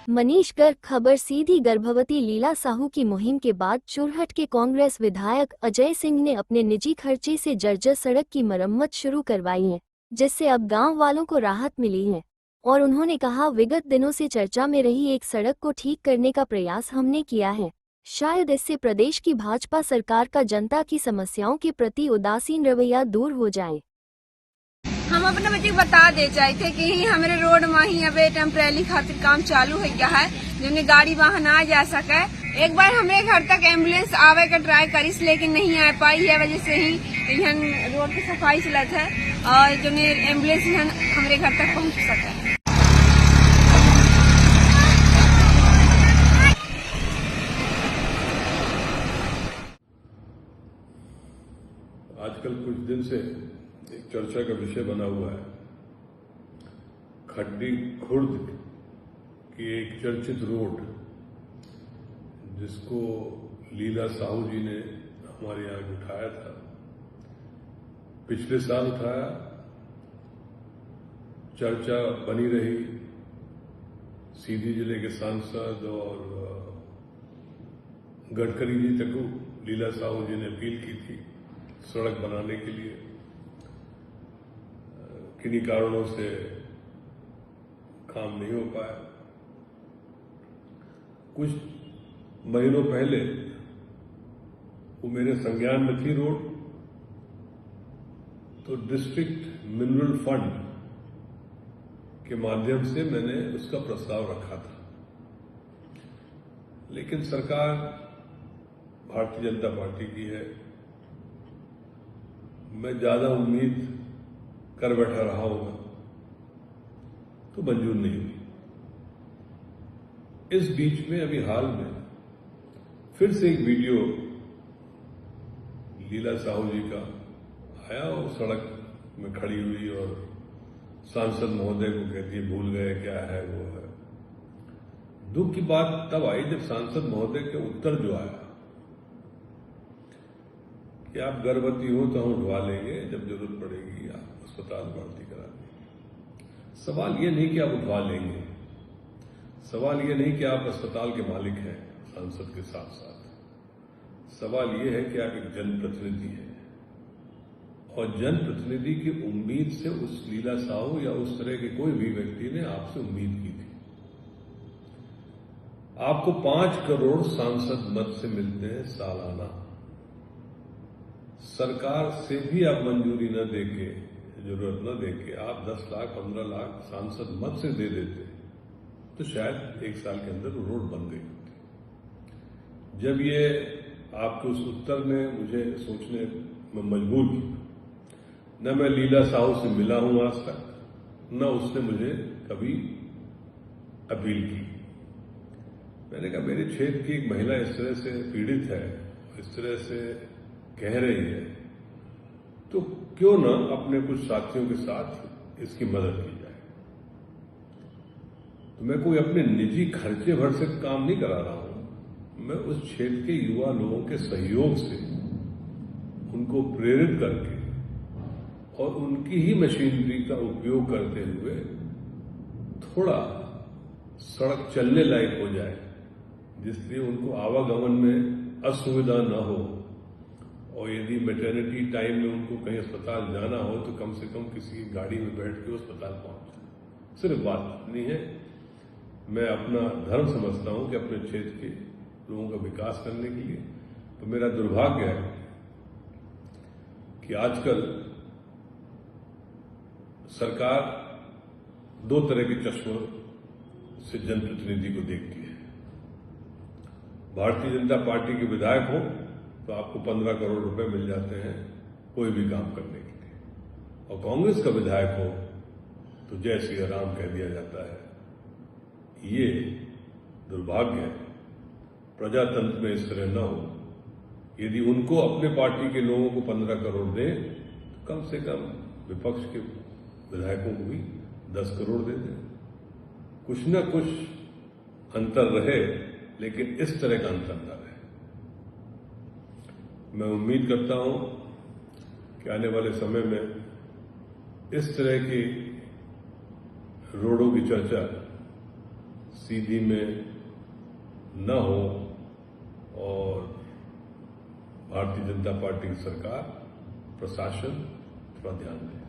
मनीष गर्ग खबर सीधी गर्भवती लीला साहू की मुहिम के बाद चुरहट के कांग्रेस विधायक अजय सिंह ने अपने निजी खर्चे से जर्जर सड़क की मरम्मत शुरू करवाई है, जिससे अब गांव वालों को राहत मिली है। और उन्होंने कहा, विगत दिनों से चर्चा में रही एक सड़क को ठीक करने का प्रयास हमने किया है। शायद इससे प्रदेश की भाजपा सरकार का जनता की समस्याओं के प्रति उदासीन रवैया दूर हो जाए। हम अपने बच्चे को बता दे चाहते कि हमारे रोड में ही अब टेम्परेरी खातिर काम चालू हो गया है, जिनमें गाड़ी वाहन आ जा सके। एक बार हमारे घर तक एम्बुलेंस आवे का ट्राई करिस, लेकिन नहीं आ पाई है। वजह से ही यहाँ रोड की सफाई चलत है और जो एम्बुलेंस हमारे घर तक पहुँच सके। आजकल कुछ दिन से एक चर्चा का विषय बना हुआ है। खड्डी खुर्द की एक चर्चित रोड, जिसको लीला साहू जी ने हमारे यहाँ उठाया था, पिछले साल उठाया, चर्चा बनी रही। सीधी जिले के सांसद और गडकरी जी तक लीला साहू जी ने अपील की थी सड़क बनाने के लिए। किन्हीं कारणों से काम नहीं हो पाया। कुछ महीनों पहले वो मेरे संज्ञान में थी रोड, तो डिस्ट्रिक्ट मिनरल फंड के माध्यम से मैंने उसका प्रस्ताव रखा था। लेकिन सरकार भारतीय जनता पार्टी की है, मैं ज्यादा उम्मीद कर बैठा रहा होगा तो मंजूर नहीं हुई। इस बीच में अभी हाल में फिर से एक वीडियो लीला साहू जी का आया और सड़क में खड़ी हुई और सांसद महोदय को कहती है भूल गए क्या है वो है। दुख की बात तब आई जब सांसद महोदय के उत्तर जो आया कि आप गर्भवती हो तो हम उठवा लेंगे, जब जरूरत पड़ेगी आप अस्पताल भर्ती करा देंगे। सवाल ये नहीं कि आप उठवा लेंगे, सवाल ये नहीं कि आप अस्पताल के मालिक हैं सांसद के साथ साथ, सवाल ये है कि आप एक जनप्रतिनिधि हैं और जनप्रतिनिधि की उम्मीद से उस लीला साहू या उस तरह के कोई भी व्यक्ति ने आपसे उम्मीद की थी। आपको 5 करोड़ सांसद मत से मिलते हैं सालाना। सरकार से भी आप मंजूरी न देके, जरूरत न देके आप 10 लाख 15 लाख सांसद मत से दे देते तो शायद 1 साल के अंदर रोड बन गई होती। जब ये आपके उस उत्तर ने मुझे सोचने में मजबूर किया। न मैं लीला साहू से मिला हूं आज तक, न उसने मुझे कभी अपील की। मैंने कहा मेरे क्षेत्र की एक महिला इस तरह से पीड़ित है, इस तरह से कह रही है, तो क्यों न अपने कुछ साथियों के साथ इसकी मदद की जाए। तो मैं कोई अपने निजी खर्चे भर से काम नहीं करा रहा हूं, मैं उस क्षेत्र के युवा लोगों के सहयोग से उनको प्रेरित करके और उनकी ही मशीनरी का उपयोग करते हुए थोड़ा सड़क चलने लायक हो जाए, जिससे उनको आवागमन में असुविधा न हो। और यदि मैटरनिटी टाइम में उनको कहीं अस्पताल जाना हो तो कम से कम किसी गाड़ी में बैठ के अस्पताल पहुंच जाए। सिर्फ बात नहीं है, मैं अपना धर्म समझता हूं कि अपने क्षेत्र के लोगों का विकास करने के लिए। तो मेरा दुर्भाग्य है कि आजकल सरकार 2 तरह के चश्मों से जनप्रतिनिधि को देखती है। भारतीय जनता पार्टी के विधायक हो तो आपको 15 करोड़ रुपए मिल जाते हैं कोई भी काम करने के लिए, और कांग्रेस का विधायक हो तो जय श्री राम कह दिया जाता है। ये दुर्भाग्य है। प्रजातंत्र में इस तरह न हो। यदि उनको अपने पार्टी के लोगों को 15 करोड़ दें तो कम से कम विपक्ष के विधायकों को भी 10 करोड़ दे दें। कुछ न कुछ अंतर रहे, लेकिन इस तरह का अंतर न रहे। मैं उम्मीद करता हूं कि आने वाले समय में इस तरह की रोडों की चर्चा सीधी में न हो और भारतीय जनता पार्टी की सरकार, प्रशासन थोड़ा ध्यान दें।